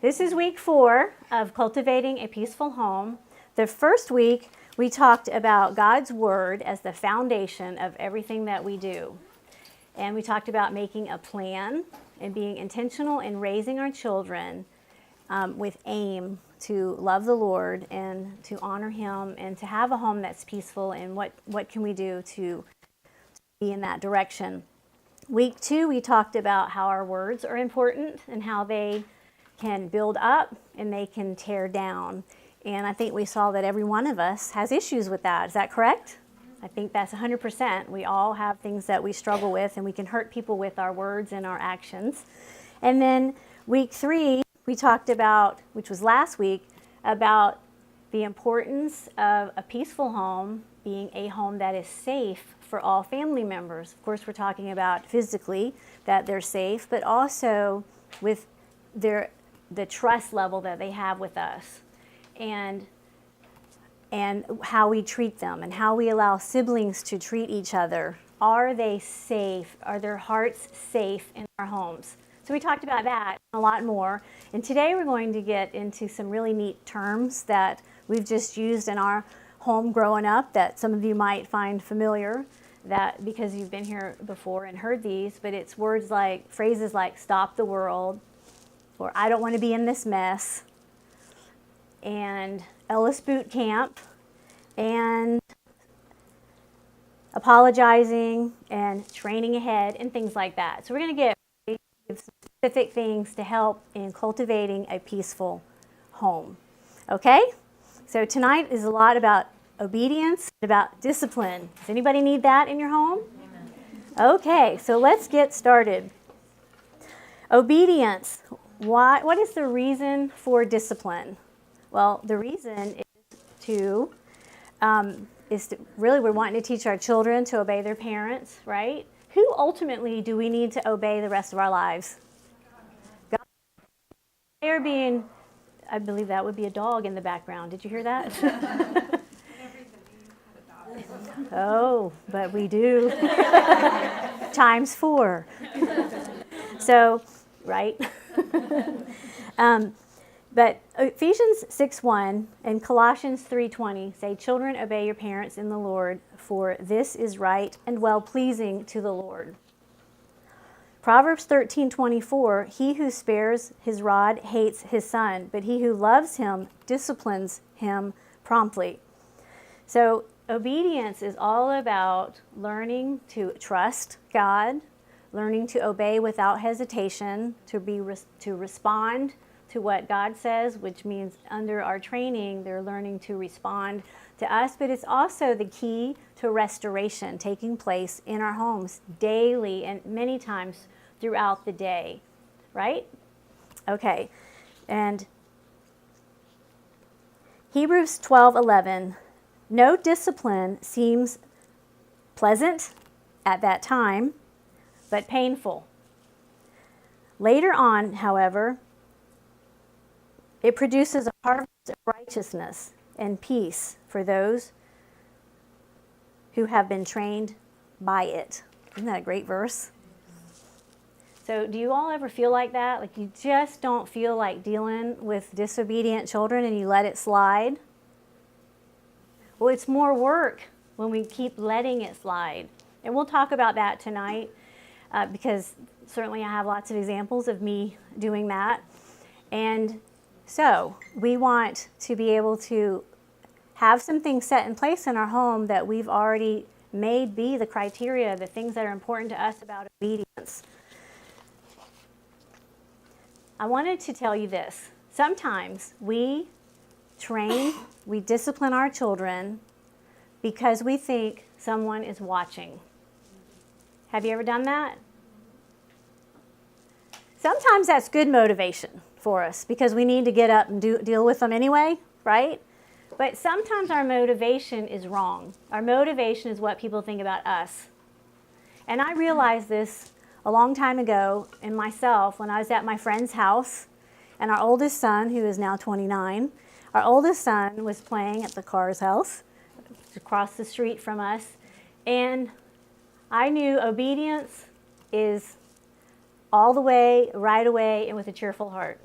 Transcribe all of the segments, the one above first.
This is week 4 of Cultivating a Peaceful Home. The first week, we talked about God's Word as the foundation of everything that we do. And we talked about making a plan and being intentional in raising our children with aim to love the Lord and to honor Him and to have a home that's peaceful, and what can we do to be in that direction. Week 2, we talked about how our words are important and how they can build up and they can tear down. And I think we saw that every one of us has issues with that. Is that correct? I think that's 100%. We all have things that we struggle with, and we can hurt people with our words and our actions. And then week 3, we talked about, which was last week, about the importance of a peaceful home being a home that is safe for all family members. Of course, we're talking about physically that they're safe, but also with the trust level that they have with us, and how we treat them, and how we allow siblings to treat each other. Are they safe? Are their hearts safe in our homes? So we talked about that and a lot more. And today we're going to get into some really neat terms that we've just used in our home growing up that some of you might find familiar, that because you've been here before and heard these, but it's words like, phrases like stop the world, or I don't want to be in this mess, and Ellis Boot Camp, and apologizing, and training ahead, and things like that. So we're going to give specific things to help in cultivating a peaceful home. Okay? So tonight is a lot about obedience, about discipline. Does anybody need that in your home? Amen. Okay, so let's get started. Obedience. What is the reason for discipline? Well, the reason is really we're wanting to teach our children to obey their parents, right? Who ultimately do we need to obey the rest of our lives? God. They are being, I believe that would be a dog in the background. Did you hear that? Oh, but we do. Times 4. So, right? But Ephesians 6:1 and Colossians 3:20 say, children, obey your parents in the Lord, for this is right and well-pleasing to the Lord. Proverbs 13:24, he who spares his rod hates his son, but he who loves him disciplines him promptly. So obedience is all about learning to trust God, learning to obey without hesitation, to respond to what God says, which means under our training, they're learning to respond to us. But it's also the key to restoration taking place in our homes daily and many times throughout the day, right? Okay, and Hebrews 12:11, no discipline seems pleasant at that time, but painful. Later on, however, it produces a harvest of righteousness and peace for those who have been trained by it. Isn't that a great verse? So do you all ever feel like that? Like you just don't feel like dealing with disobedient children and you let it slide? Well, it's more work when we keep letting it slide. And we'll talk about that tonight because certainly I have lots of examples of me doing that. And so we want to be able to have some things set in place in our home that we've already made be the criteria, the things that are important to us about obedience. I wanted to tell you this. Sometimes we discipline our children because we think someone is watching. Have you ever done that? Sometimes that's good motivation for us because we need to get up and deal with them anyway, right? But sometimes our motivation is wrong. Our motivation is what people think about us. And I realized this a long time ago in myself when I was at my friend's house, and our oldest son, who is now 29, our oldest son was playing at the Carr's house across the street from us, and I knew obedience is all the way, right away, and with a cheerful heart.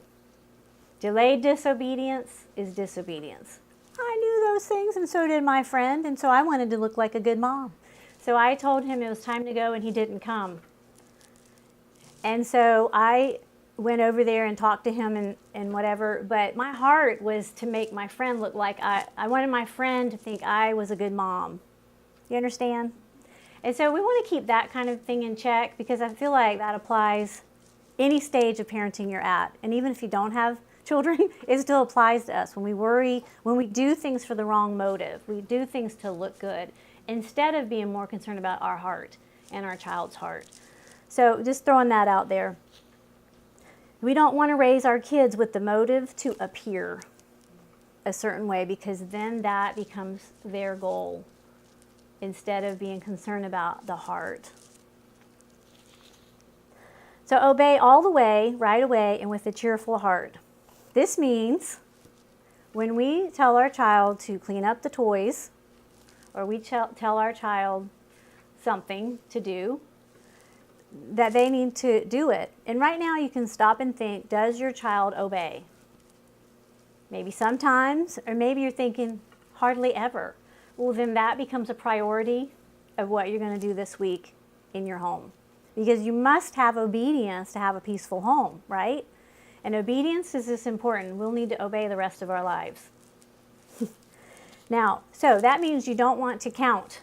Delayed disobedience is disobedience. I knew those things, and so did my friend, and so I wanted to look like a good mom. So I told him it was time to go, and he didn't come. And so I went over there and talked to him and whatever, but my heart was to make my friend look like I wanted my friend to think I was a good mom. You understand? And so we want to keep that kind of thing in check, because I feel like that applies any stage of parenting you're at. And even if you don't have children, it still applies to us. When we worry, when we do things for the wrong motive, we do things to look good, instead of being more concerned about our heart and our child's heart. So just throwing that out there. We don't want to raise our kids with the motive to appear a certain way, because then that becomes their goal instead of being concerned about the heart. So obey all the way, right away, and with a cheerful heart. This means when we tell our child to clean up the toys, or we tell our child something to do, that they need to do it. And right now you can stop and think, does your child obey? Maybe sometimes, or maybe you're thinking, hardly ever. Well, then that becomes a priority of what you're going to do this week in your home. Because you must have obedience to have a peaceful home, right? And obedience is this important. We'll need to obey the rest of our lives. Now, so that means you don't want to count.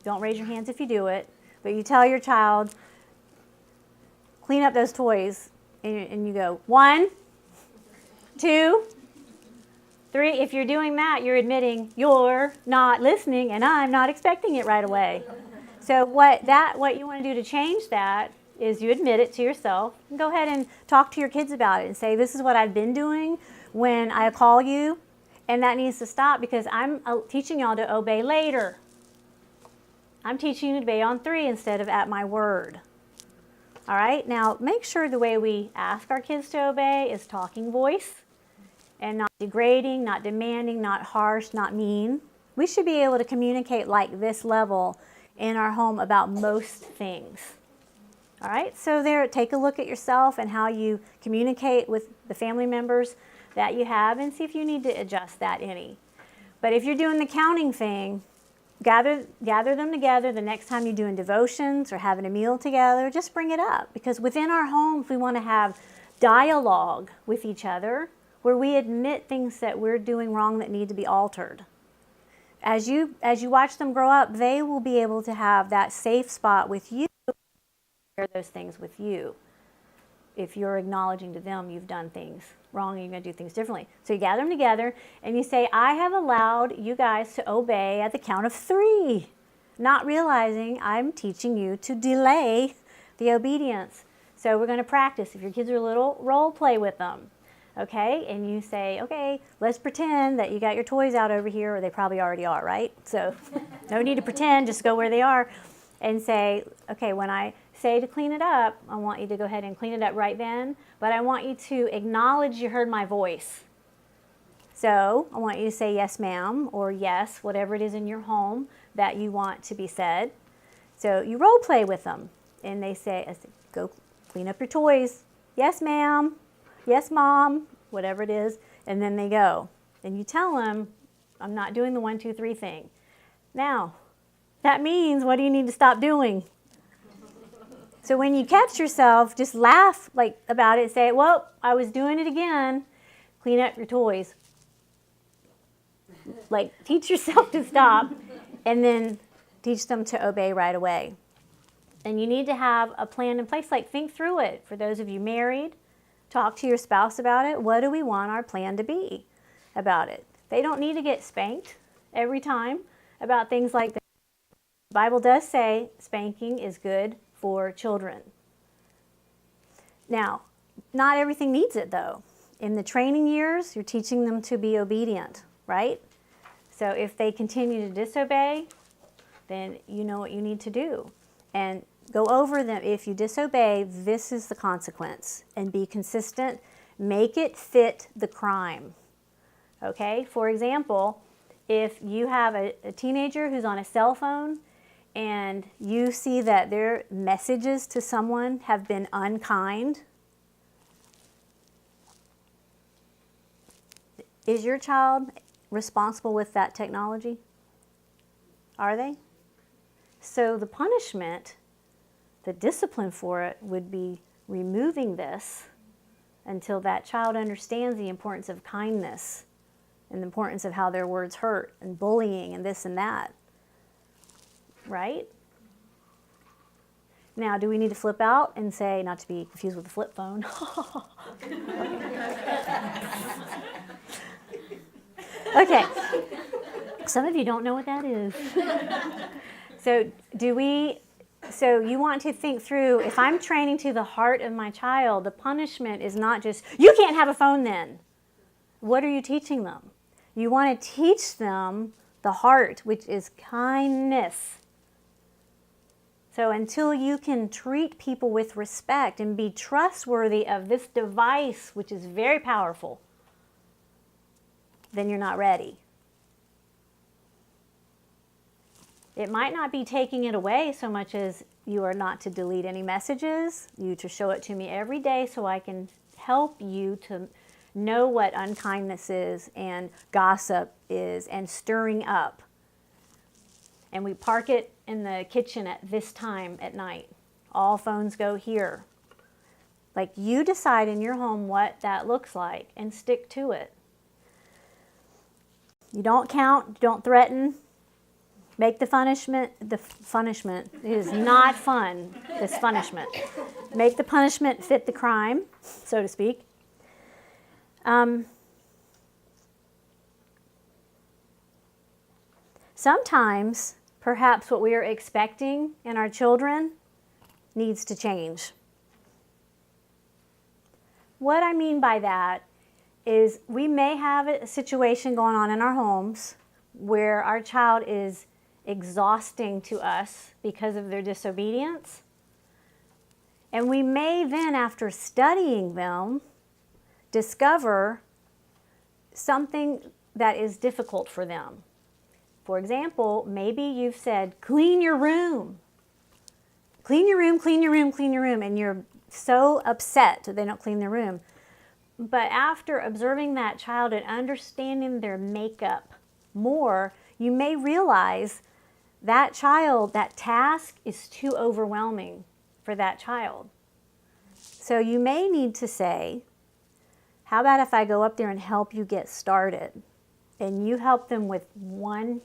Don't raise your hands if you do it. But you tell your child, clean up those toys, and you go, 1, 2, 3. If you're doing that, you're admitting you're not listening, and I'm not expecting it right away. So what you want to do to change that is you admit it to yourself, and go ahead and talk to your kids about it and say, this is what I've been doing when I call you, and that needs to stop, because I'm teaching y'all to obey later. I'm teaching you to obey on 3 instead of at my word. All right? Now, make sure the way we ask our kids to obey is talking voice, and not degrading, not demanding, not harsh, not mean. We should be able to communicate like this level in our home about most things. All right? So there, take a look at yourself and how you communicate with the family members that you have, and see if you need to adjust that any. But if you're doing the counting thing, gather them together the next time you're doing devotions or having a meal together. Just bring it up, because within our homes we want to have dialogue with each other where we admit things that we're doing wrong that need to be altered. As you watch them grow up, they will be able to have that safe spot with you, share those things with you. If you're acknowledging to them you've done things wrong and you're going to do things differently. So you gather them together and you say, I have allowed you guys to obey at the count of 3, not realizing I'm teaching you to delay the obedience. So we're going to practice. If your kids are little, role play with them. Okay? And you say, okay, let's pretend that you got your toys out over here, or they probably already are, right? So no need to pretend, just go where they are and say, okay, when I say to clean it up, I want you to go ahead and clean it up right then, but I want you to acknowledge you heard my voice. So I want you to say yes, ma'am, or yes, whatever it is in your home that you want to be said. So you role play with them, and they say, go clean up your toys. Yes, ma'am. Yes, mom, whatever it is, and then they go. And you tell them, I'm not doing the 1, 2, 3 thing. Now, that means, what do you need to stop doing? So when you catch yourself, just laugh about it. Say, well, I was doing it again. Clean up your toys. Teach yourself to stop, and then teach them to obey right away. And you need to have a plan in place. Think through it. For those of you married, talk to your spouse about it. What do we want our plan to be about it? They don't need to get spanked every time about things like that. The Bible does say spanking is good for children. Now, not everything needs it, though. In the training years, you're teaching them to be obedient, right? So if they continue to disobey, then you know what you need to do. And go over them. If you disobey, this is the consequence. And be consistent. Make it fit the crime. Okay? For example, if you have a teenager who's on a cell phone and you see that their messages to someone have been unkind, Is your child responsible with that technology? Are they? So the punishment, the discipline for it would be removing this until that child understands the importance of kindness and the importance of how their words hurt and bullying and this and that. Right? Now, do we need to flip out and say, not to be confused with the flip phone? Okay. Some of you don't know what that is. So you want to think through, if I'm training to the heart of my child, the punishment is not just, you can't have a phone then. What are you teaching them? You want to teach them the heart, which is kindness. So until you can treat people with respect and be trustworthy of this device, which is very powerful, then you're not ready. It might not be taking it away so much as you are not to delete any messages, you to show it to me every day so I can help you to know what unkindness is and gossip is and stirring up. And we park it in the kitchen at this time at night. All phones go here. Like, you decide in your home what that looks like and stick to it. You don't count, don't threaten. Make the punishment is not fun, this punishment. Make the punishment fit the crime, so to speak. Sometimes, perhaps what we are expecting in our children needs to change. What I mean by that is we may have a situation going on in our homes where our child is exhausting to us because of their disobedience. And we may then, after studying them, discover something that is difficult for them. For example, maybe you've said, clean your room. Clean your room, clean your room, clean your room. And you're so upset that they don't clean their room. But after observing that child and understanding their makeup more, you may realize that child, that task is too overwhelming for that child. So you may need to say, how about if I go up there and help you get started? And you help them with one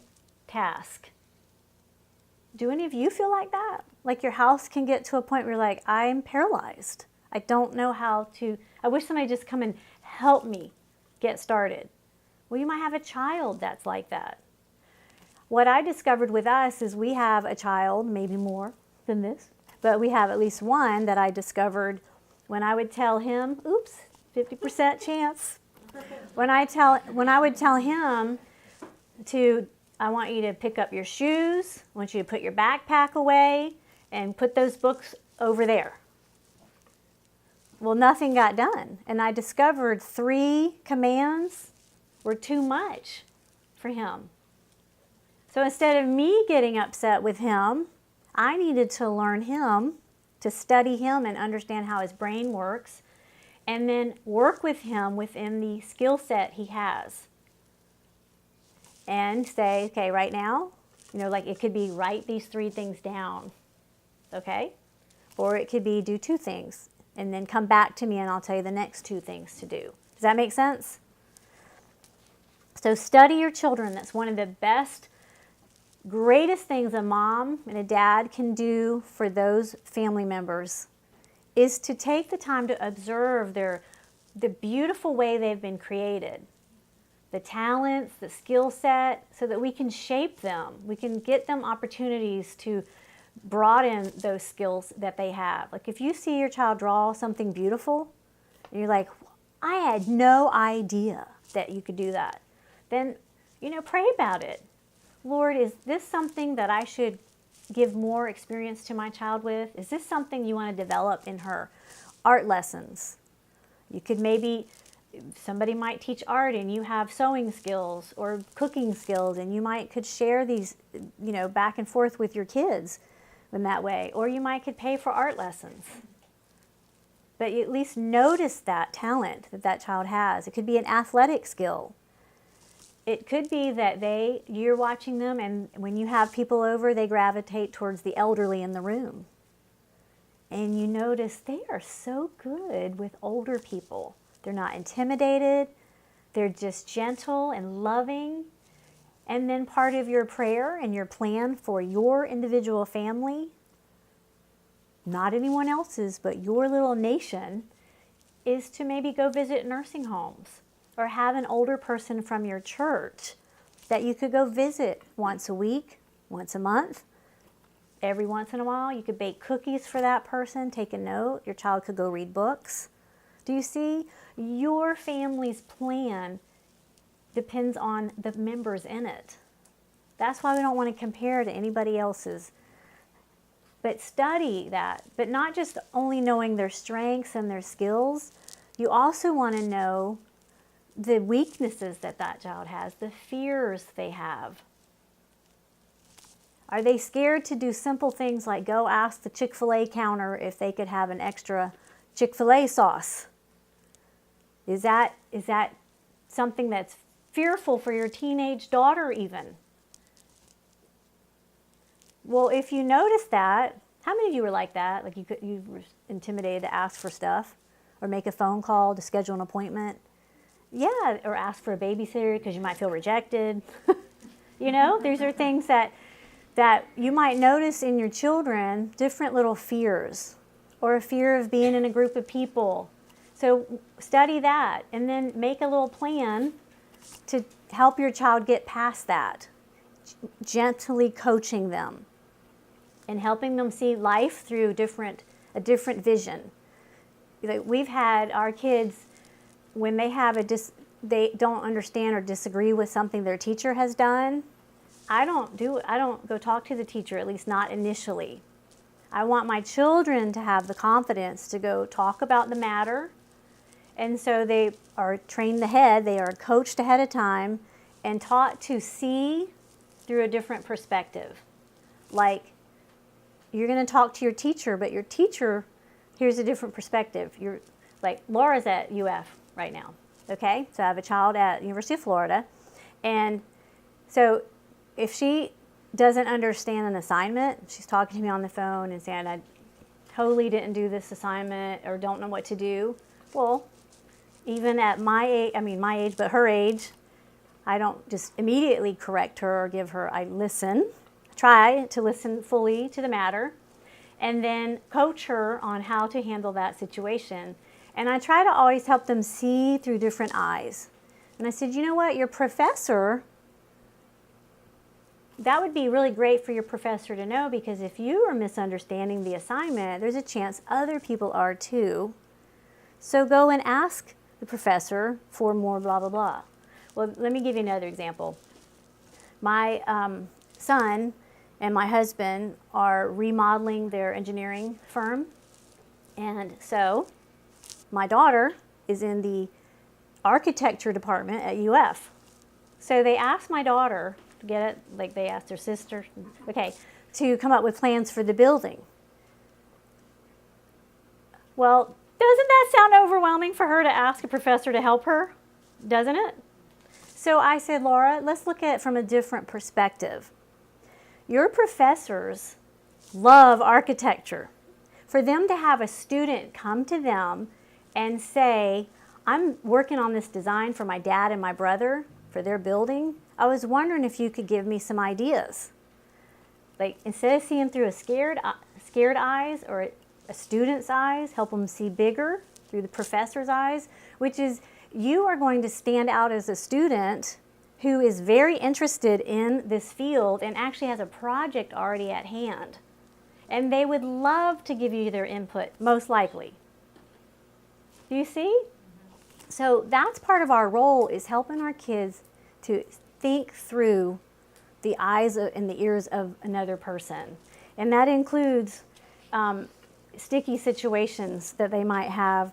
task. Do any of you feel like that? Like your house can get to a point where you're like, I'm paralyzed. I don't know how to, I wish somebody just come and help me get started. Well, you might have a child that's like that. What I discovered with us is we have a child, maybe more than this, but we have at least one that I discovered when I would tell him, oops, 50% chance. When I would tell him I want you to pick up your shoes, I want you to put your backpack away, and put those books over there. Well, nothing got done. And I discovered 3 commands were too much for him. So instead of me getting upset with him, I needed to learn him, to study him and understand how his brain works, and then work with him within the skill set he has. And say, okay, right now, like it could be write these 3 things down, okay? Or it could be do 2 things, and then come back to me and I'll tell you the next 2 things to do. Does that make sense? So study your children. That's one of the greatest things a mom and a dad can do for those family members is to take the time to observe the beautiful way they've been created, the talents, the skill set, so that we can shape them. We can get them opportunities to broaden those skills that they have. Like if you see your child draw something beautiful, and you're like, I had no idea that you could do that, then, pray about it. Lord, is this something that I should give more experience to my child with? Is this something you want to develop in her? Art lessons. You could somebody might teach art and you have sewing skills or cooking skills, and you could share these, back and forth with your kids in that way. Or you could pay for art lessons. But you at least notice that talent that child has. It could be an athletic skill. it could be that you're watching them, and when you have people over, they gravitate towards the elderly in the room. And you notice they are so good with older people. They're not intimidated. They're just gentle and loving. And then part of your prayer and your plan for your individual family, not anyone else's, but your little nation, is to maybe go visit nursing homes or have an older person from your church that you could go visit once a week, once a month. Every once in a while, you could bake cookies for that person, take a note. Your child could go read books. Do you see? Your family's plan depends on the members in it. That's why we don't want to compare to anybody else's. But study that. But not just only knowing their strengths and their skills. You also want to know the weaknesses that child has, the fears they have. Are they scared to do simple things like go ask the Chick-fil-A counter if they could have an extra Chick-fil-A sauce? Is that something that's fearful for your teenage daughter even? Well, if you notice that, how many of you were like that? Like you were intimidated to ask for stuff or make a phone call to schedule an appointment? Yeah, or ask for a babysitter because you might feel rejected. You know, these are things that you might notice in your children, different little fears, or a fear of being in a group of people. So study that and then make a little plan to help your child get past that, gently coaching them and helping them see life through a different vision. We've had our kids, when they have they don't understand or disagree with something their teacher has done, I don't go talk to the teacher, at least not initially. I want my children to have the confidence to go talk about the matter. And so they are trained ahead, they are coached ahead of time and taught to see through a different perspective. Like, you're going to talk to your teacher, but your teacher, here's a different perspective. You're like, Laura's at UF right now, okay? So I have a child at University of Florida. And so if she doesn't understand an assignment, she's talking to me on the phone and saying, I totally didn't do this assignment or don't know what to do. Well, even at my age, but her age, I don't just immediately correct her or give her, I listen, try to listen fully to the matter, and then coach her on how to handle that situation. And I try to always help them see through different eyes. And I said, you know what, your professor, that would be really great for your professor to know, because if you are misunderstanding the assignment, there's a chance other people are too. So go and ask the professor for more blah, blah, blah. Well, let me give you another example. My son and my husband are remodeling their engineering firm. And so my daughter is in the architecture department at UF. So they asked my daughter, get it? Like they asked her sister, okay, to come up with plans for the building. Well, doesn't that sound overwhelming for her to ask a professor to help her? Doesn't it? So I said, Laura, let's look at it from a different perspective. Your professors love architecture. For them to have a student come to them and say, I'm working on this design for my dad and my brother for their building, I was wondering if you could give me some ideas. Like, instead of seeing through a scared eyes or a student's eyes, help them see bigger through the professor's eyes, which is you are going to stand out as a student who is very interested in this field and actually has a project already at hand. And they would love to give you their input, most likely. Do you see? So that's part of our role, is helping our kids to think through the eyes and the ears of another person. And that includes sticky situations that they might have,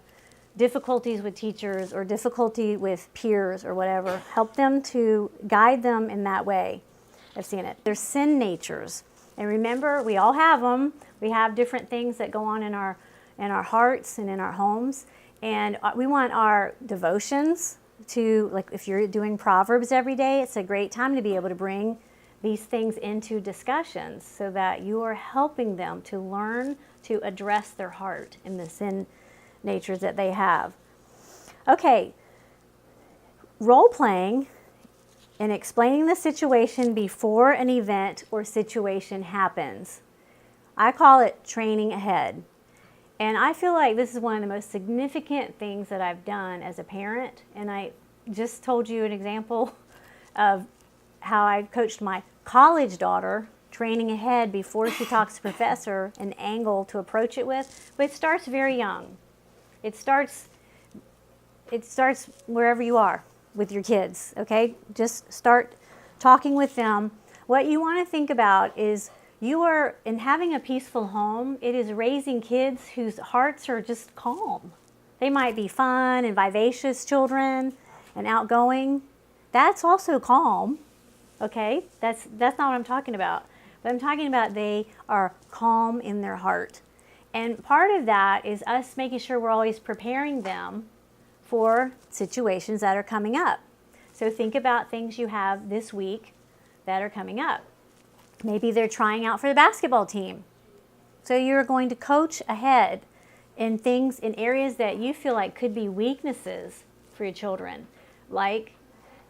difficulties with teachers or difficulty with peers or whatever. Help them to guide them in that way. I've seen it. There's sin natures. And remember, we all have them. We have different things that go on in our hearts and in our homes. And we want our devotions to, like if you're doing Proverbs every day, it's a great time to be able to bring these things into discussions so that you are helping them to learn to address their heart and the sin natures that they have. Okay, role playing and explaining the situation before an event or situation happens. I call it training ahead. And I feel like this is one of the most significant things that I've done as a parent. And I just told you an example of how I coached my college daughter, training ahead before she talks to professor, an angle to approach it with. But it starts very young. It starts wherever you are with your kids, okay? Just start talking with them. What you want to think about is you are, in having a peaceful home, it is raising kids whose hearts are just calm. They might be fun and vivacious children and outgoing. That's also calm, okay? That's not what I'm talking about. But I'm talking about they are calm in their heart. And part of that is us making sure we're always preparing them for situations that are coming up. So think about things you have this week that are coming up. Maybe they're trying out for the basketball team. So you're going to coach ahead in things, in areas that you feel like could be weaknesses for your children. Like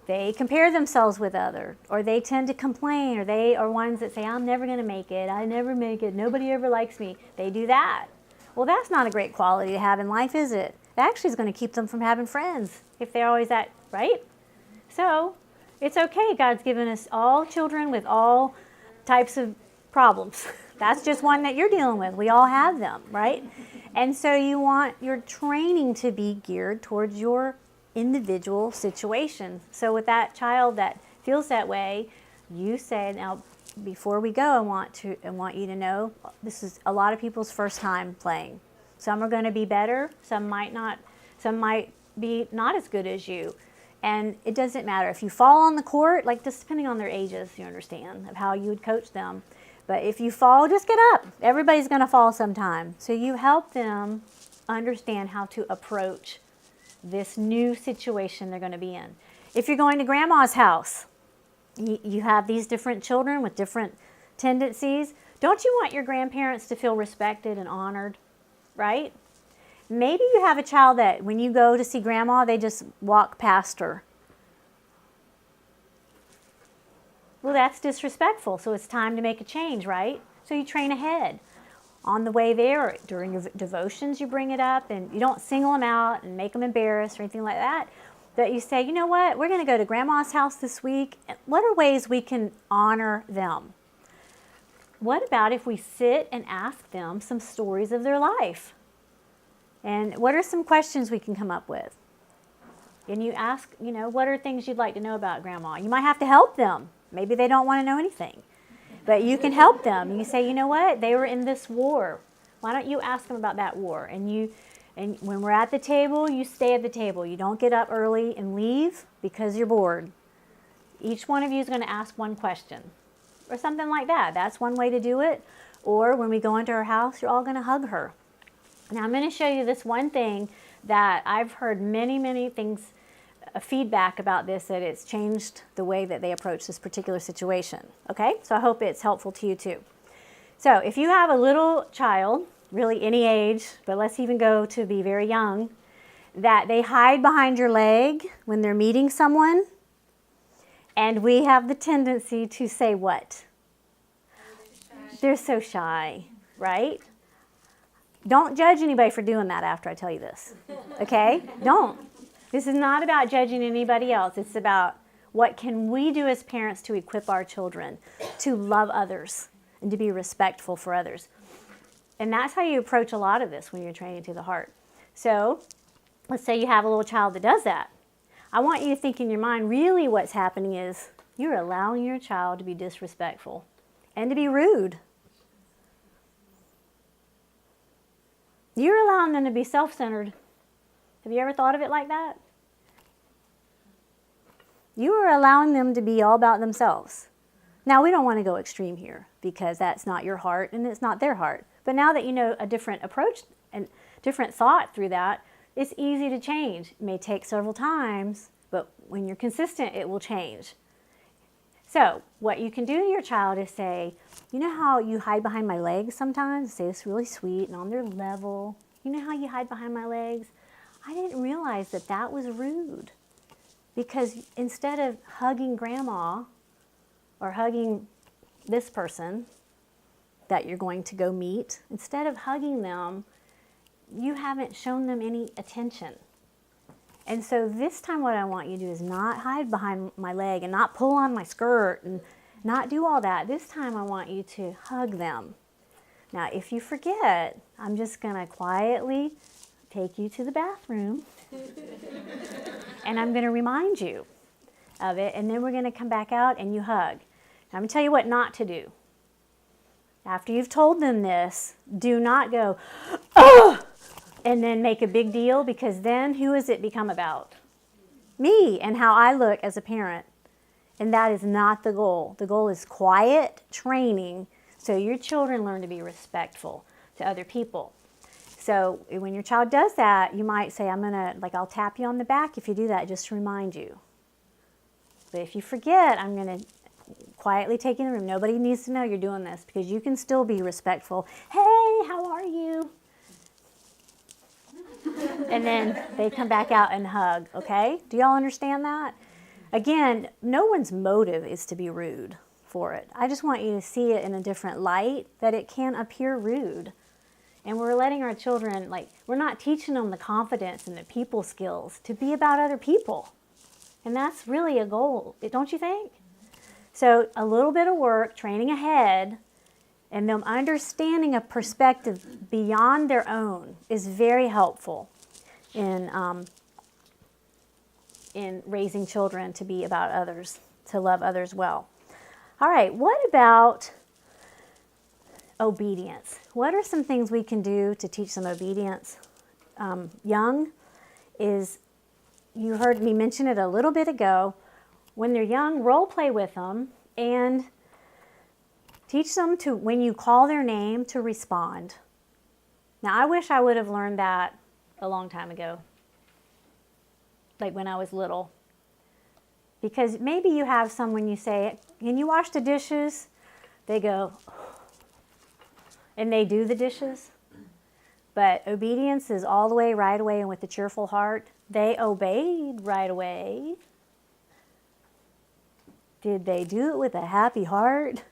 they compare themselves with others, or they tend to complain, or they are ones that say, I'm never going to make it, I never make it, nobody ever likes me. They do that. Well, that's not a great quality to have in life, is it? It actually is going to keep them from having friends if they're always that, right? So it's okay. God's given us all children with all types of problems. That's just one that you're dealing with. We all have them, right? And so you want your training to be geared towards your individual situation. So with that child that feels that way, you say, now before we go, I want you to know this is a lot of people's first time playing. Some are going to be better, some might not, some might be not as good as you. And it doesn't matter. If you fall on the court, like just depending on their ages, you understand, of how you would coach them. But if you fall, just get up. Everybody's going to fall sometime. So you help them understand how to approach this new situation they're going to be in. If you're going to grandma's house, you have these different children with different tendencies. Don't you want your grandparents to feel respected and honored, right? Maybe you have a child that when you go to see grandma, they just walk past her. Well, that's disrespectful, so it's time to make a change, right? So you train ahead. On the way there, or during your devotions, you bring it up, and you don't single them out and make them embarrassed or anything like that. But you say, you know what, we're going to go to grandma's house this week. What are ways we can honor them? What about if we sit and ask them some stories of their life? And what are some questions we can come up with? And you ask, what are things you'd like to know about grandma? You might have to help them. Maybe they don't want to know anything. But you can help them. You say, you know what? They were in this war. Why don't you ask them about that war? And when we're at the table, you stay at the table. You don't get up early and leave because you're bored. Each one of you is going to ask one question or something like that. That's one way to do it. Or when we go into her house, you're all going to hug her. Now I'm going to show you this one thing that I've heard many things, feedback about this, that it's changed the way that they approach this particular situation. Okay, so I hope it's helpful to you too. So if you have a little child, really any age, but let's even go to be very young, that they hide behind your leg when they're meeting someone, and we have the tendency to say what? They're so shy, right? Don't judge anybody for doing that after I tell you this, okay? Don't. This is not about judging anybody else. It's about what can we do as parents to equip our children to love others and to be respectful for others. And that's how you approach a lot of this when you're training to the heart. So let's say you have a little child that does that. I want you to think in your mind, really what's happening is you're allowing your child to be disrespectful and to be rude. You're allowing them to be self-centered. Have you ever thought of it like that? You are allowing them to be all about themselves. Now, we don't want to go extreme here because that's not your heart and it's not their heart. But now that you know a different approach and different thought through that, It's easy to change. It may take several times, but when you're consistent, it will change. So what you can do to your child is say, you know how you hide behind my legs sometimes? Say this really sweet and on their level. You know how you hide behind my legs? I didn't realize that that was rude. Because instead of hugging grandma or hugging this person that you're going to go meet, instead of hugging them, you haven't shown them any attention. And so this time what I want you to do is not hide behind my leg and not pull on my skirt and not do all that. This time I want you to hug them. Now if you forget, I'm just going to quietly take you to the bathroom and I'm going to remind you of it, and then we're going to come back out and you hug. Now, I'm going to tell you what not to do. After you've told them this, do not go, oh, and then make a big deal, because then who has it become about? Me and how I look as a parent. And that is not the goal. The goal is quiet training so your children learn to be respectful to other people. So when your child does that, you might say, I'll tap you on the back if you do that, just to remind you. But if you forget, I'm going to quietly take you in the room. Nobody needs to know you're doing this, because you can still be respectful. Hey, how are you? And then they come back out and hug, okay? Do y'all understand that? Again, no one's motive is to be rude for it. I just want you to see it in a different light, that it can appear rude. And we're letting our children, we're not teaching them the confidence and the people skills to be about other people. And that's really a goal, don't you think? So a little bit of work, training ahead, and them understanding a perspective beyond their own is very helpful in raising children to be about others, to love others well. All right, what about obedience? What are some things we can do to teach them obedience? Young is, you heard me mention it a little bit ago, when they're young, role play with them and teach them to, when you call their name, to respond. Now, I wish I would have learned that a long time ago, like when I was little. Because maybe you have someone, you say, can you wash the dishes? They go, and they do the dishes. But obedience is all the way, right away, and with a cheerful heart. They obeyed right away. Did they do it with a happy heart?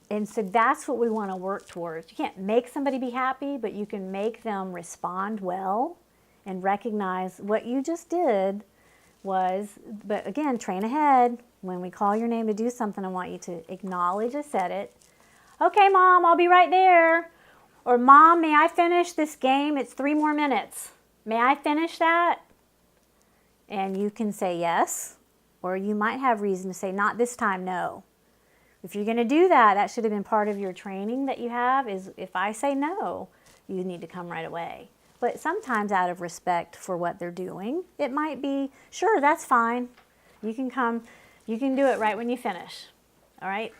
And so that's what we want to work towards. You can't make somebody be happy, but you can make them respond well and recognize what you just did was, but again, train ahead. When we call your name to do something, I want you to acknowledge I said it. Okay, Mom, I'll be right there. Or, Mom, may I finish this game? It's 3 more minutes. May I finish that? And you can say yes, or you might have reason to say, not this time, no. If you're going to do that, that should have been part of your training that you have, is if I say no, you need to come right away. But sometimes out of respect for what they're doing, it might be, sure, that's fine. You can come, you can do it right when you finish, all right?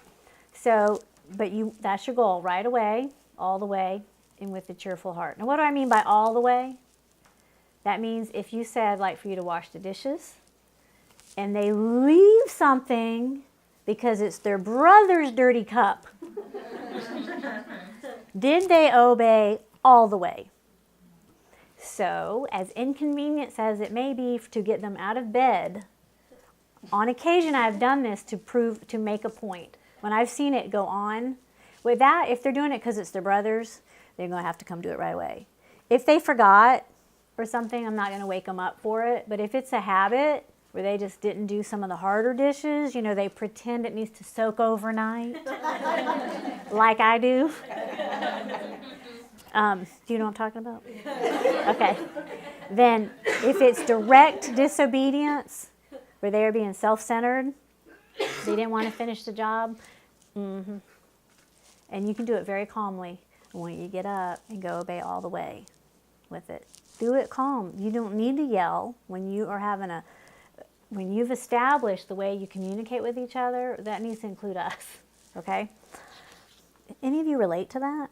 So, but that's your goal, right away, all the way, and with a cheerful heart. Now, what do I mean by all the way? That means if you said, like, for you to wash the dishes, and they leave something because it's their brother's dirty cup, did they obey all the way? So, as inconvenient as it may be to get them out of bed, on occasion I have done this to make a point. When I've seen it go on, with that, if they're doing it because it's their brothers, they're going to have to come do it right away. If they forgot or something, I'm not going to wake them up for it. But if it's a habit where they just didn't do some of the harder dishes, you know, they pretend it needs to soak overnight, like I do. Do you know what I'm talking about? Okay. Then if it's direct disobedience, where they are being self-centered, they didn't want to finish the job, and you can do it very calmly. When you get up and go obey all the way with it. Do it calm. You don't need to yell when you are having when you've established the way you communicate with each other. That needs to include us, okay? Any of you relate to that?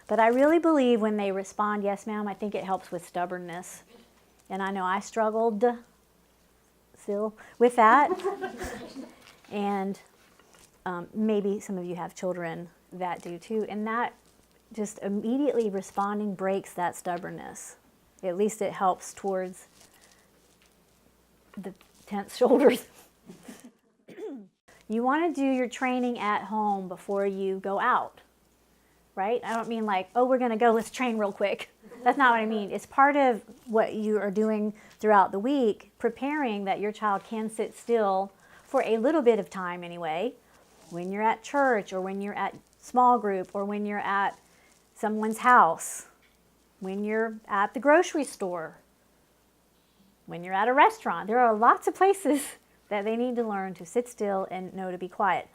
But I really believe when they respond, yes, ma'am, I think it helps with stubbornness. And I know I struggled still with that. And maybe some of you have children that do too. And that just immediately responding breaks that stubbornness. At least it helps towards the tense shoulders. You want to do your training at home before you go out, right? I don't mean like, oh, we're going to go, let's train real quick. That's not what I mean. It's part of what you are doing throughout the week, preparing that your child can sit still for a little bit of time anyway, when you're at church or when you're at small group or when you're at someone's house, when you're at the grocery store, when you're at a restaurant. There are lots of places that they need to learn to sit still and know to be quiet.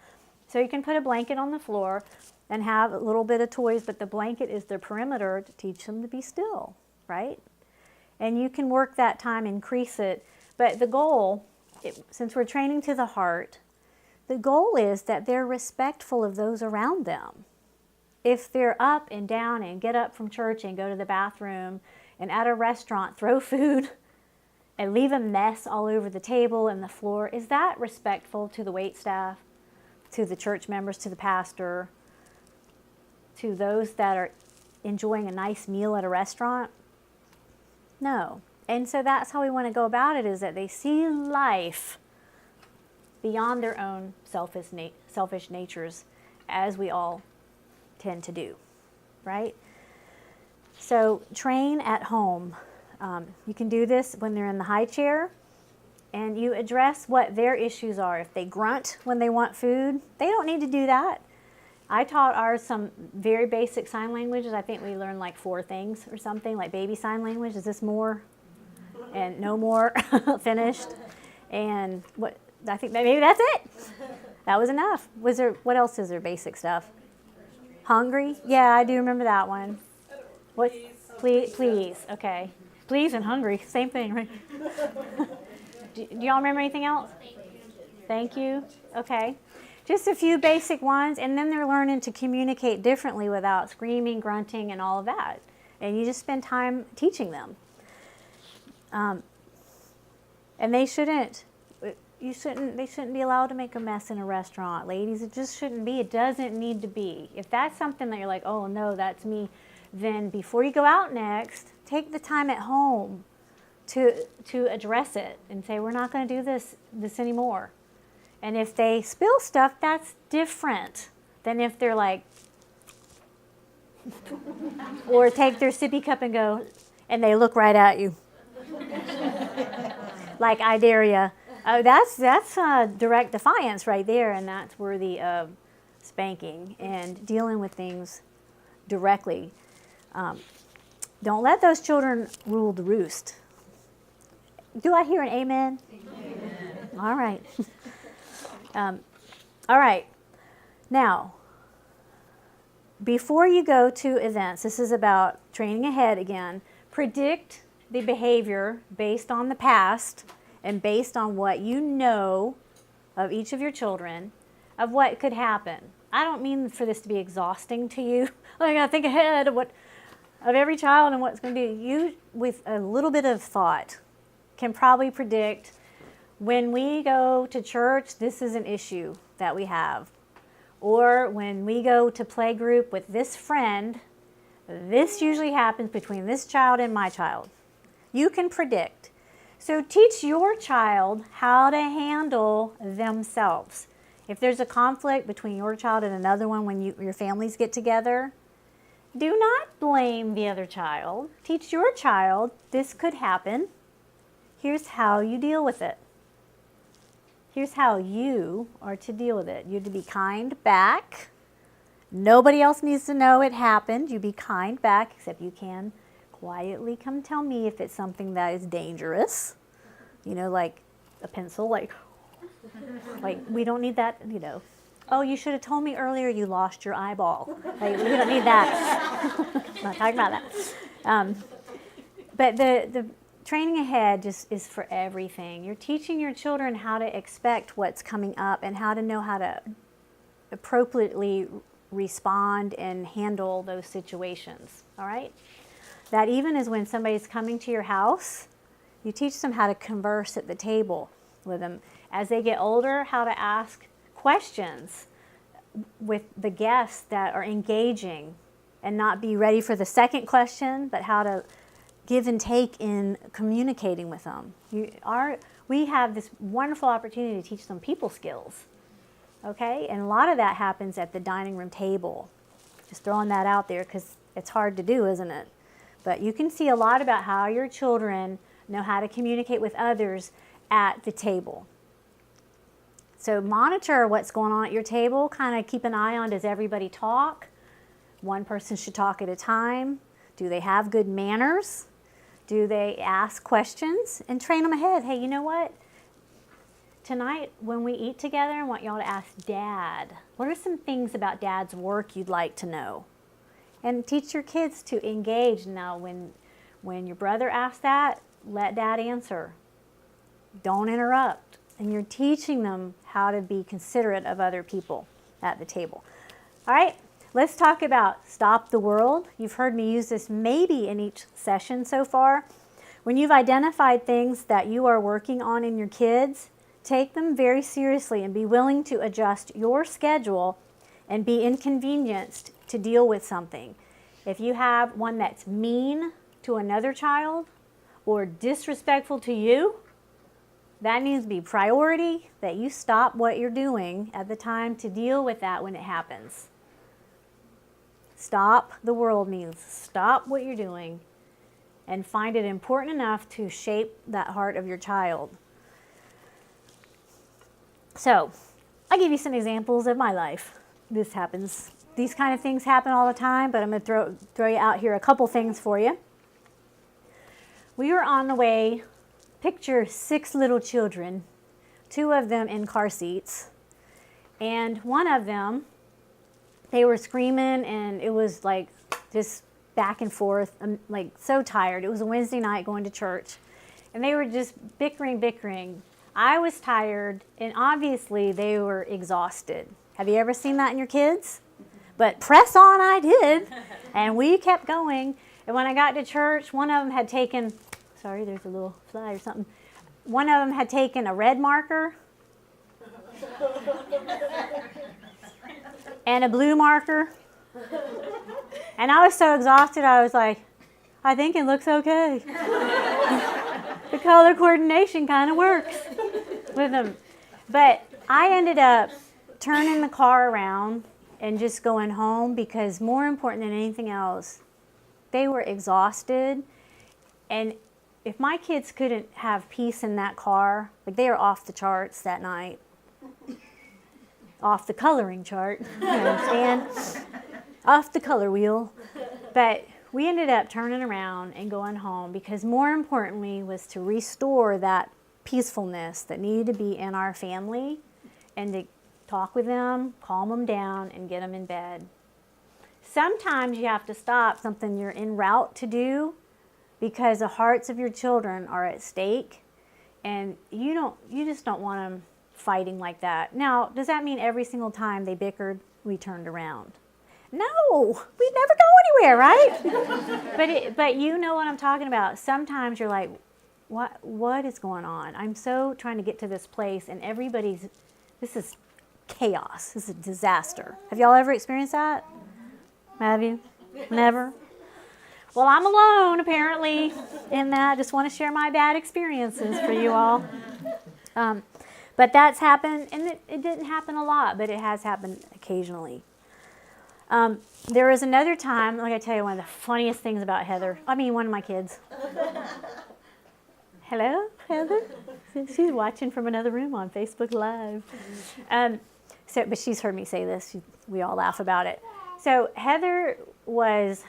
So you can put a blanket on the floor and have a little bit of toys, but the blanket is their perimeter to teach them to be still, right? And you can work that time, increase it. But the goal, since we're training to the heart, the goal is that they're respectful of those around them. If they're up and down and get up from church and go to the bathroom and at a restaurant throw food and leave a mess all over the table and the floor, is that respectful to the wait staff, to the church members, to the pastor, to those that are enjoying a nice meal at a restaurant? No. And so that's how we want to go about it, is that they see life beyond their own selfish natures, as we all tend to do, right? So train at home. You can do this when they're in the high chair, and you address what their issues are. If they grunt when they want food, they don't need to do that. I taught ours some very basic sign languages. I think we learned like 4 things or something, like baby sign language. Is this more? And no more, finished. And what? I think maybe that's it. That was enough. Was there? What else is there? Basic stuff. Hungry? Yeah, I do remember that one. What? Please. Okay. Please and hungry, same thing, right? Do y'all remember anything else? Thank you. Okay. Just a few basic ones, and then they're learning to communicate differently without screaming, grunting, and all of that. And you just spend time teaching them. And they shouldn't be allowed to make a mess in a restaurant. Ladies, it just shouldn't be. It doesn't need to be. If that's something that you're like, oh no, that's me, then before you go out next, take the time at home to address it and say, we're not going to do this anymore. And if they spill stuff, that's different than if they're like, or take their sippy cup and go, and they look right at you. Like, I dare ya. That's direct defiance right there, and that's worthy of spanking and dealing with things directly. Don't let those children rule the roost. Do I hear an amen? Amen. All right. All right. Now, before you go to events, this is about training ahead again. Predict the behavior based on the past and based on what you know of each of your children, of what could happen. I don't mean for this to be exhausting to you. I got to think ahead of every child and what's going to be. You, with a little bit of thought, can probably predict when we go to church, this is an issue that we have. Or when we go to play group with this friend, this usually happens between this child and my child. You can predict. So teach your child how to handle themselves. If there's a conflict between your child and another one when your families get together, do not blame the other child. Teach your child, this could happen. Here's how you deal with it. Here's how you are to deal with it. You're to be kind back. Nobody else needs to know it happened. You be kind back, except you can quietly come tell me if it's something that is dangerous. You know, like a pencil, like we don't need that, you know. Oh, you should have told me earlier you lost your eyeball. Like, we don't need that. I'm not talking about that. But the training ahead just is for everything. You're teaching your children how to expect what's coming up and how to know how to appropriately respond and handle those situations, all right? That even is when somebody's coming to your house, you teach them how to converse at the table with them. As they get older, how to ask questions with the guests that are engaging and not be ready for the second question, but how to give and take in communicating with them. We have this wonderful opportunity to teach them people skills, okay? And a lot of that happens at the dining room table. Just throwing that out there because it's hard to do, isn't it? But you can see a lot about how your children know how to communicate with others at the table. So monitor what's going on at your table. Kind of keep an eye on, does everybody talk? One person should talk at a time. Do they have good manners? Do they ask questions? And train them ahead. Hey, you know what? Tonight when we eat together, I want y'all to ask Dad, what are some things about Dad's work you'd like to know? And teach your kids to engage. Now when your brother asks that, let Dad answer. Don't interrupt. And you're teaching them how to be considerate of other people at the table. All right, let's talk about stop the world. You've heard me use this maybe in each session so far. When you've identified things that you are working on in your kids, take them very seriously and be willing to adjust your schedule and be inconvenienced to deal with something. If you have one that's mean to another child or disrespectful to you, that needs to be priority, that you stop what you're doing at the time to deal with that when it happens. Stop the world means stop what you're doing and find it important enough to shape that heart of your child. So, I'll give you some examples of my life. This happens. These kind of things happen all the time, but I'm going to throw you out here a couple things for you. We were on the way. Picture 6 little children, 2 of them in car seats, and one of them, they were screaming, and it was like just back and forth. I'm like so tired. It was a Wednesday night going to church, and they were just bickering. I was tired, and obviously they were exhausted. Have you ever seen that in your kids? But press on, I did, and we kept going. And when I got to church, one of them had taken, sorry, there's a little fly or something. One of them had taken a red marker and a blue marker. And I was so exhausted, I was like, I think it looks okay. The color coordination kind of works with them. But I ended up turning the car around and just going home because more important than anything else, they were exhausted. And if my kids couldn't have peace in that car, like they are off the charts that night, off the coloring chart, you understand? Off the color wheel. But we ended up turning around and going home because more importantly was to restore that peacefulness that needed to be in our family and to talk with them, calm them down, and get them in bed. Sometimes you have to stop something you're en route to do because the hearts of your children are at stake, and you just don't want them fighting like that. Now, does that mean every single time they bickered, we turned around? No, we never go anywhere, right? But you know what I'm talking about. Sometimes you're like, what is going on? I'm so trying to get to this place, and this is chaos. This is a disaster. Have y'all ever experienced that? Have you? Never? Well, I'm alone, apparently, in that. I just want to share my bad experiences for you all. But that's happened, and it didn't happen a lot, but it has happened occasionally. There was another time, like I tell you, one of the funniest things about Heather. One of my kids. Hello, Heather? She's watching from another room on Facebook Live. But she's heard me say this. We all laugh about it. So Heather was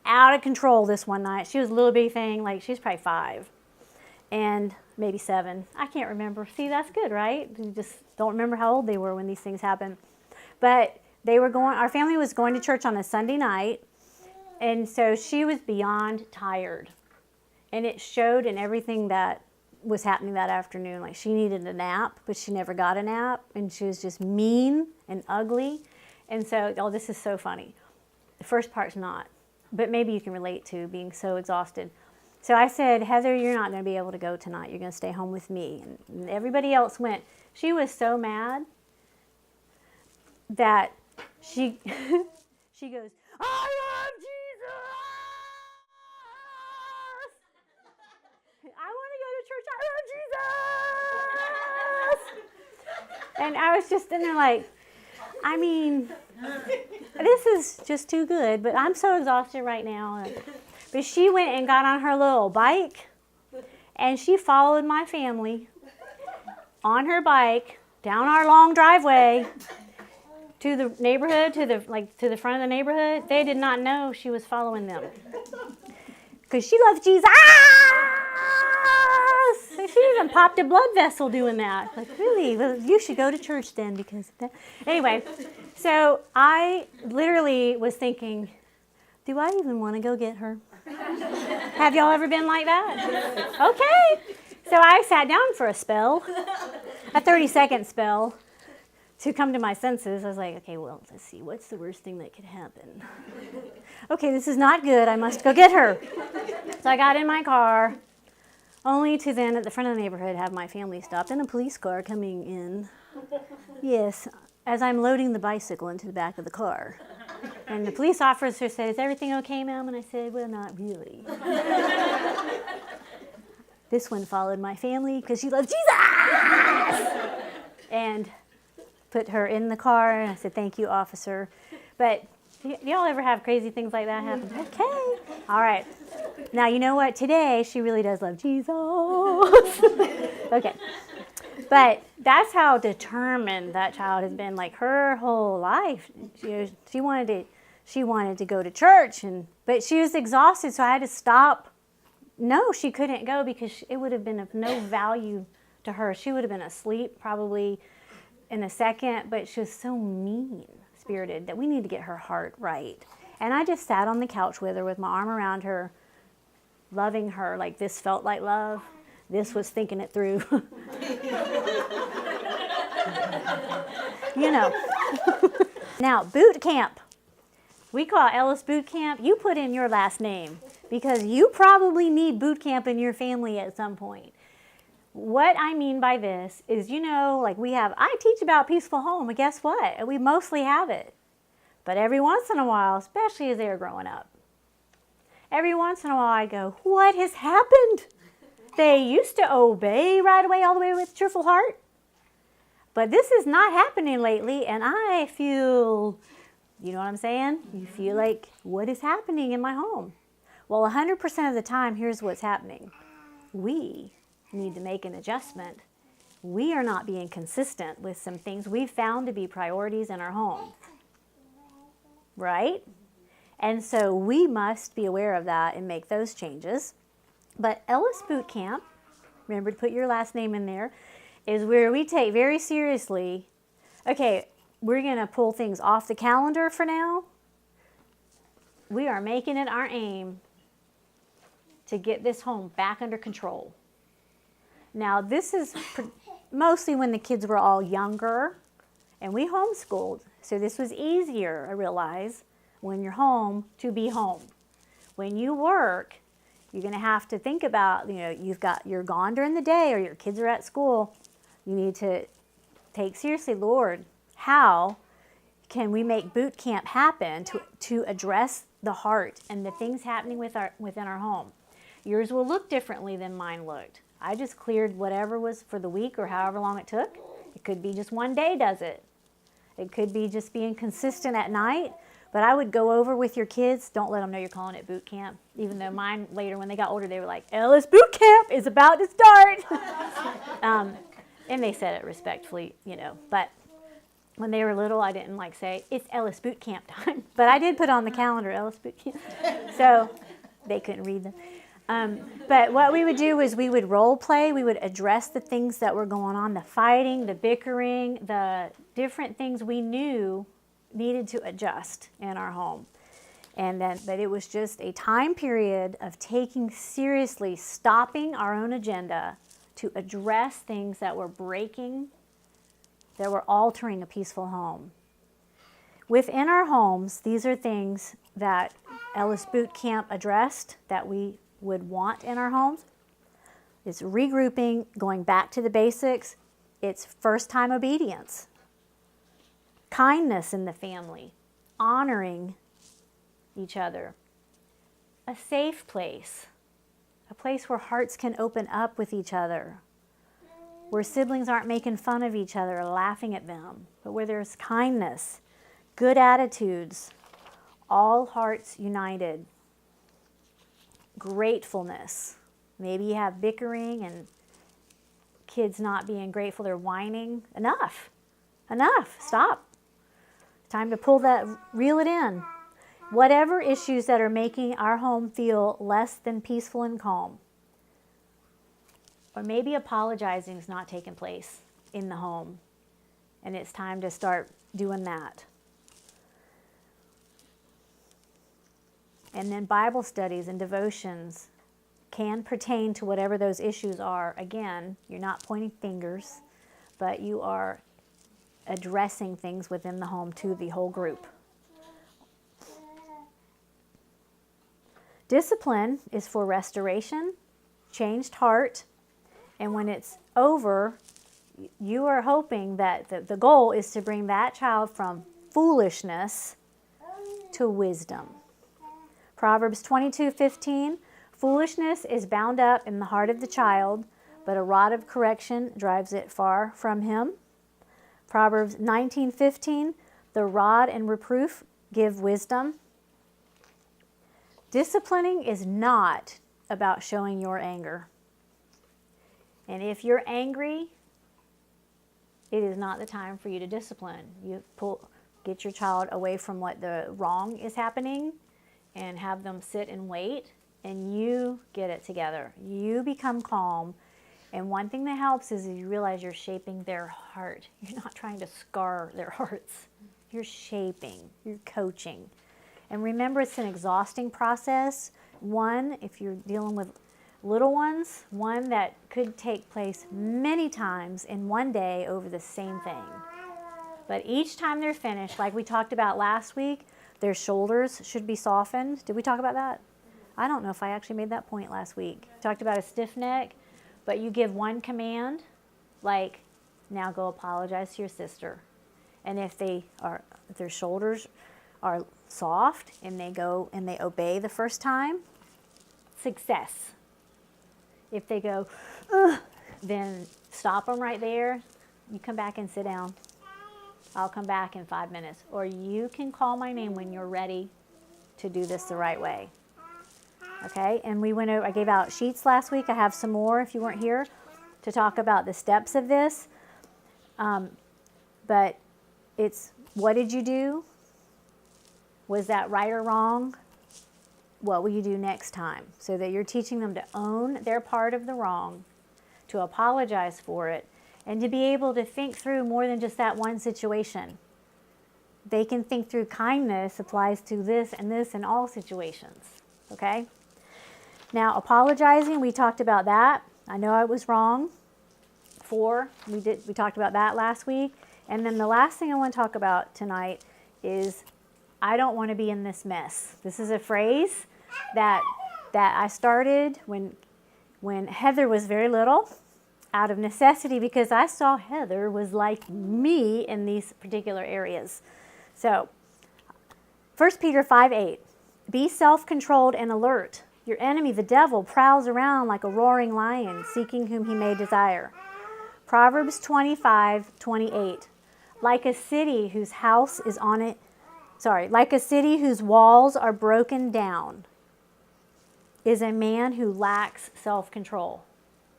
out of control this one night. She was a little bitty thing, like she's probably 5 and maybe 7. I can't remember. See, that's good, right? You just don't remember how old they were when these things happen. But our family was going to church on a Sunday night, and so she was beyond tired. And it showed in everything that was happening that afternoon. Like she needed a nap, but she never got a nap, and she was just mean and ugly. And so, oh, this is so funny. The first part's not, but maybe you can relate to being so exhausted. So I said, Heather, you're not going to be able to go tonight. You're going to stay home with me. And everybody else went. She was so mad that she she goes, I love Jesus. I want to go to church. I love Jesus. And I was just in there like, I mean, this is just too good, but I'm so exhausted right now. But she went and got on her little bike, and she followed my family on her bike down our long driveway to the neighborhood, to the front of the neighborhood. They did not know she was following them because she loves Jesus. She even popped a blood vessel doing that. Like, really? Well, you should go to church then because of that. Anyway, so I literally was thinking, do I even want to go get her? Have y'all ever been like that? Okay. So I sat down for a spell, a 30-second spell, to come to my senses. I was like, okay, well, let's see. What's the worst thing that could happen? Okay, this is not good. I must go get her. So I got in my car, only to then at the front of the neighborhood have my family stopped and a police car coming in. Yes, as I'm loading the bicycle into the back of the car. And the police officer said, is everything okay, ma'am? And I said, well, not really. This one followed my family because she loves Jesus! And put her in the car, and I said, thank you, officer. But do y'all ever have crazy things like that happen? Okay. All right. Now, you know what? Today, she really does love Jesus. Okay. But that's how determined that child has been, like, her whole life. She wanted to go to church, but she was exhausted, so I had to stop. No, she couldn't go because it would have been of no value to her. She would have been asleep probably in a second, but she was so mean-spirited that we need to get her heart right. And I just sat on the couch with her with my arm around her, loving her. Like, this felt like love. This was thinking it through. You know. Now, boot camp. We call it Ellis Boot Camp. You put in your last name because you probably need boot camp in your family at some point. What I mean by this is, like I teach about peaceful home, and guess what? We mostly have it. But every once in a while, especially as they were growing up, every once in a while I go, what has happened? They used to obey right away, all the way with a cheerful heart. But this is not happening lately, and I feel, you know what I'm saying? You feel like, what is happening in my home? Well, 100% of the time, here's what's happening. We need to make an adjustment. We are not being consistent with some things we've found to be priorities in our home. Right? And so we must be aware of that and make those changes. But Ellis Boot Camp, remember to put your last name in there, is where we take very seriously, okay, we're going to pull things off the calendar for now. We are making it our aim to get this home back under control. Now, this is mostly when the kids were all younger, and we homeschooled. So this was easier, I realize, when you're home to be home. When you work, you're going to have to think about, you're gone during the day or your kids are at school. You need to take seriously, Lord, how can we make boot camp happen to address the heart and the things happening within our home? Yours will look differently than mine looked. I just cleared whatever was for the week or however long it took. It could be just one day does it. It could be just being consistent at night. But I would go over with your kids. Don't let them know you're calling it boot camp. Even though mine later, when they got older, they were like, Ellis Boot Camp is about to start. And they said it respectfully, But when they were little, I didn't say, it's Ellis Boot Camp time. But I did put on the calendar, Ellis Boot Camp. So they couldn't read them. But what we would do is we would role play. We would address the things that were going on, the fighting, the bickering, the different things we knew needed to adjust in our home. But it was just a time period of taking seriously, stopping our own agenda to address things that were breaking, that were altering a peaceful home. Within our homes, these are things that Ellis Boot Camp addressed that we would want in our homes. It's regrouping, going back to the basics. It's first-time obedience, kindness in the family, honoring each other, a safe place, a place where hearts can open up with each other, where siblings aren't making fun of each other or laughing at them, but where there's kindness, good attitudes, all hearts united, gratefulness. Maybe you have bickering and kids not being grateful, they're whining. Enough, stop. Time to pull that, reel it in. Whatever issues that are making our home feel less than peaceful and calm. Or maybe apologizing is not taking place in the home, and it's time to start doing that. And then Bible studies and devotions can pertain to whatever those issues are. Again, you're not pointing fingers, but you are addressing things within the home to the whole group. Discipline is for restoration, changed heart, and when it's over, you are hoping that the goal is to bring that child from foolishness to wisdom. Proverbs 22:15, foolishness is bound up in the heart of the child, but a rod of correction drives it far from him. Proverbs 19:15, the rod and reproof give wisdom. Disciplining is not about showing your anger. And if you're angry, it is not the time for you to discipline. You get your child away from what the wrong is happening and have them sit and wait, and you get it together. You become calm. And one thing that helps is you realize you're shaping their heart. You're not trying to scar their hearts. You're shaping, you're coaching. And remember, it's an exhausting process. One, if you're dealing with little ones, one that could take place many times in one day over the same thing. But each time they're finished, like we talked about last week, their shoulders should be softened. Did we talk about that? I don't know if I actually made that point last week. Talked about a stiff neck, but you give one command, like, now go apologize to your sister. And if their shoulders are soft and they go and they obey the first time, success. If they go, ugh, then stop them right there. You come back and sit down. I'll come back in 5 minutes. Or you can call my name when you're ready to do this the right way. Okay, and we went over, I gave out sheets last week. I have some more if you weren't here to talk about the steps of this. But it's, what did you do? Was that right or wrong? What will you do next time? So that you're teaching them to own their part of the wrong, to apologize for it, and to be able to think through more than just that one situation. They can think through kindness applies to this and all situations, okay? Now, apologizing, we talked about that. I know I was wrong. We talked about that last week. And then the last thing I want to talk about tonight is I don't want to be in this mess. This is a phrase that I started when Heather was very little, out of necessity, because I saw Heather was like me in these particular areas. So, 1 Peter 5:8, be self-controlled and alert. Your enemy, the devil, prowls around like a roaring lion, seeking whom he may desire. Proverbs 25:28, like a city whose walls are broken down is a man who lacks self-control.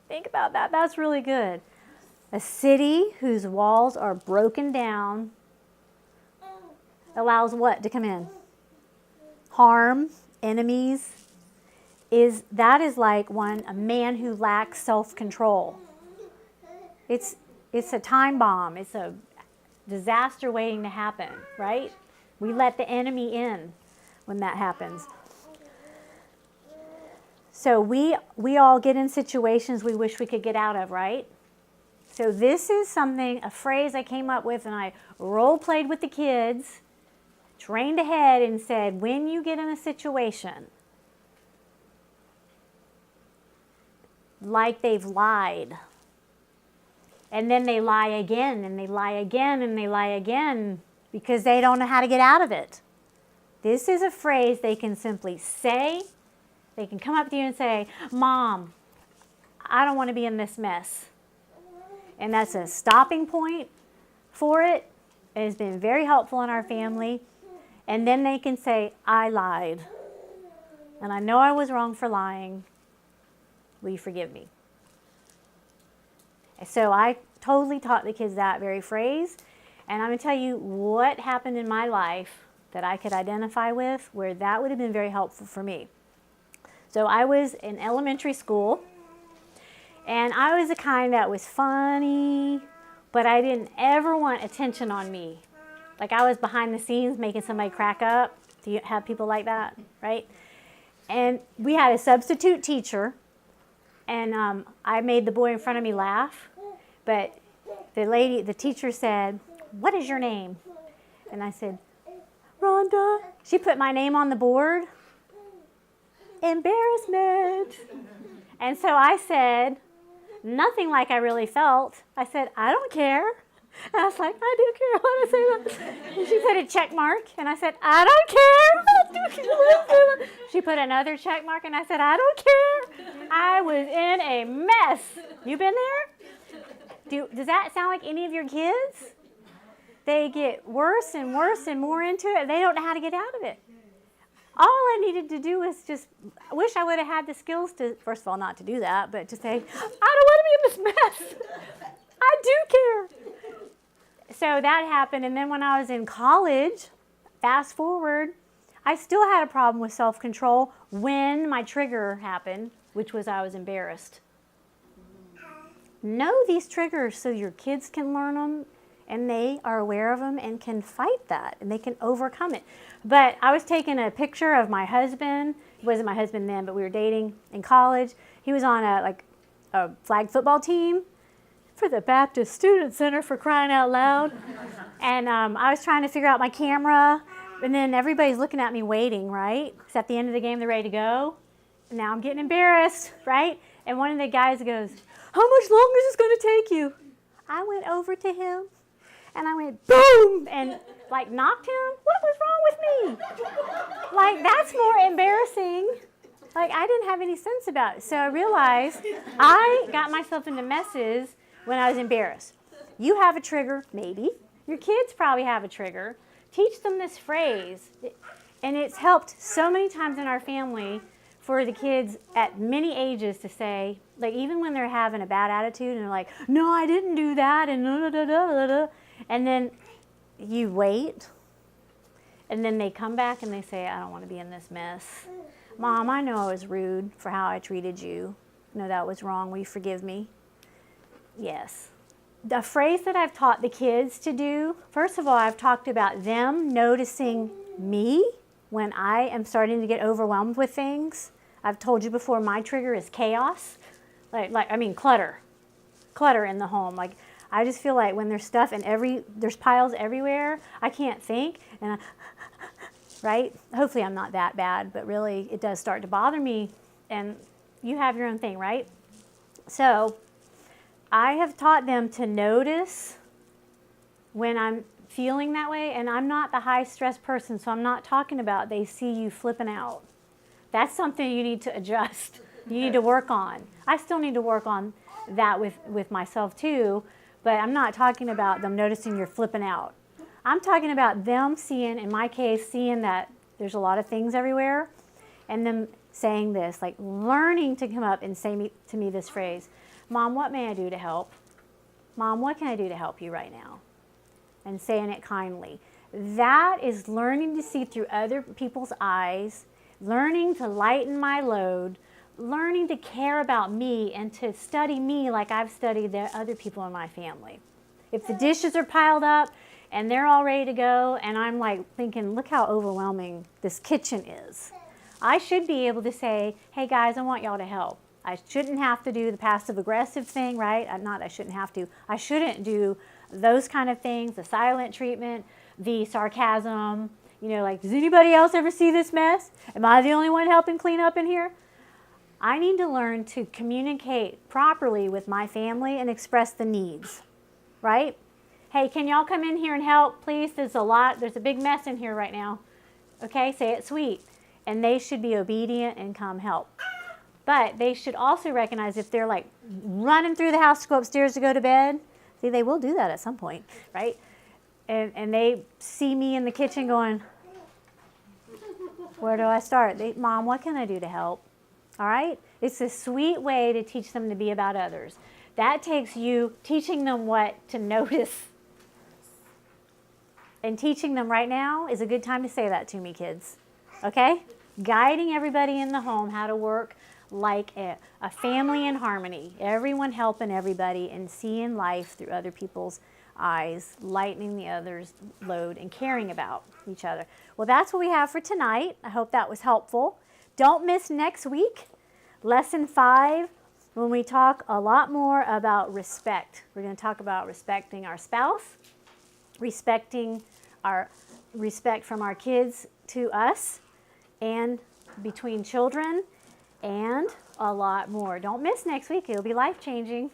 Think about that. That's really good. A city whose walls are broken down allows what to come in? Harm, enemies. That is like a man who lacks self-control. It's a time bomb. It's a disaster waiting to happen, right? We let the enemy in when that happens. So we all get in situations we wish we could get out of, right? So this is a phrase I came up with, and I role-played with the kids trained ahead and said, when you get in a situation like they've lied, and then they lie again, and they lie again, and they lie again, because they don't know how to get out of it. This is a phrase they can simply say. They can come up to you and say, Mom, I don't want to be in this mess. And that's a stopping point for it. It has been very helpful in our family. And then they can say, I lied. And I know I was wrong for lying. Will you forgive me? So I totally taught the kids that very phrase. And I'm going to tell you what happened in my life that I could identify with where that would have been very helpful for me. So I was in elementary school, and I was the kind that was funny, but I didn't ever want attention on me. Like I was behind the scenes making somebody crack up. Do you have people like that, right? And we had a substitute teacher, and I made the boy in front of me laugh, but the teacher said, what is your name? And I said, Rhonda. She put my name on the board. Embarrassment. And so I said, nothing like I really felt. I said, I don't care. And I was like, I do care. What did I say that? And she put a check mark, and I said, I don't care. I do care. She put another check mark, and I said, I don't care. I was in a mess. You been there? Does that sound like any of your kids? They get worse and worse and more into it, and they don't know how to get out of it. All I needed to do was I wish I would have had the skills to, first of all, not to do that, but to say, I don't want to be in this mess. I do care. So that happened, and then when I was in college, fast forward, I still had a problem with self-control when my trigger happened, which was I was embarrassed. Know these triggers so your kids can learn them, and they are aware of them and can fight that, and they can overcome it. But I was taking a picture of my husband. He wasn't my husband then, but we were dating in college. He was on a flag football team for the Baptist Student Center, for crying out loud. And I was trying to figure out my camera, and then everybody's looking at me waiting, right? Because at the end of the game, they're ready to go. And now I'm getting embarrassed, right? And one of the guys goes, how much longer is this going to take you? I went over to him, and I went, boom, and knocked him. What was wrong with me? That's more embarrassing. I didn't have any sense about it. So I realized I got myself into messes when I was embarrassed. You have a trigger, maybe. Your kids probably have a trigger. Teach them this phrase. And it's helped so many times in our family for the kids at many ages to say, even when they're having a bad attitude and they're like, no, I didn't do that, and da da da da da. And then you wait, and then they come back and they say, I don't want to be in this mess. Mom, I know I was rude for how I treated you. No, that was wrong. Will you forgive me? Yes. The phrase that I've taught the kids to do, first of all, I've talked about them noticing me when I am starting to get overwhelmed with things. I've told you before, my trigger is chaos. Clutter. Clutter in the home. I just feel like when there's stuff and there's piles everywhere, I can't think, right? Hopefully I'm not that bad, but really it does start to bother me, and you have your own thing, right? So I have taught them to notice when I'm feeling that way, and I'm not the high stress person, so I'm not talking about they see you flipping out. That's something you need to adjust. You need to work on. I still need to work on that with myself too, but I'm not talking about them noticing you're flipping out. I'm talking about them seeing, in my case, seeing that there's a lot of things everywhere, and them saying this, learning to come up and say to me this phrase, Mom, what may I do to help? Mom, what can I do to help you right now? And saying it kindly. That is learning to see through other people's eyes, learning to lighten my load, learning to care about me and to study me like I've studied the other people in my family. If the dishes are piled up and they're all ready to go, and I'm thinking, look how overwhelming this kitchen is, I should be able to say, hey guys, I want y'all to help. I shouldn't have to do the passive-aggressive thing, right? I shouldn't have to. I shouldn't do those kind of things, the silent treatment, the sarcasm, You know, like, does anybody else ever see this mess? Am I the only one helping clean up in here? I need to learn to communicate properly with my family and express the needs, right? Hey, can y'all come in here and help, please? There's a big mess in here right now. Okay, say it sweet. And they should be obedient and come help. But they should also recognize if they're like running through the house to go upstairs to go to bed. See, they will do that at some point, right? And they see me in the kitchen going, where do I start? Mom, what can I do to help? All right? It's a sweet way to teach them to be about others. That takes you teaching them what to notice. And teaching them right now is a good time to say that to me, kids. Okay? Guiding everybody in the home how to work like a family in harmony. Everyone helping everybody and seeing life through other people's eyes, lightening the other's load and caring about each other. Well, that's what we have for tonight. I hope that was helpful. Don't miss next week, lesson 5, when we talk a lot more about respect. We're going to talk about respecting our spouse, respecting our respect from our kids to us, and between children, and a lot more. Don't miss next week. It'll be life-changing.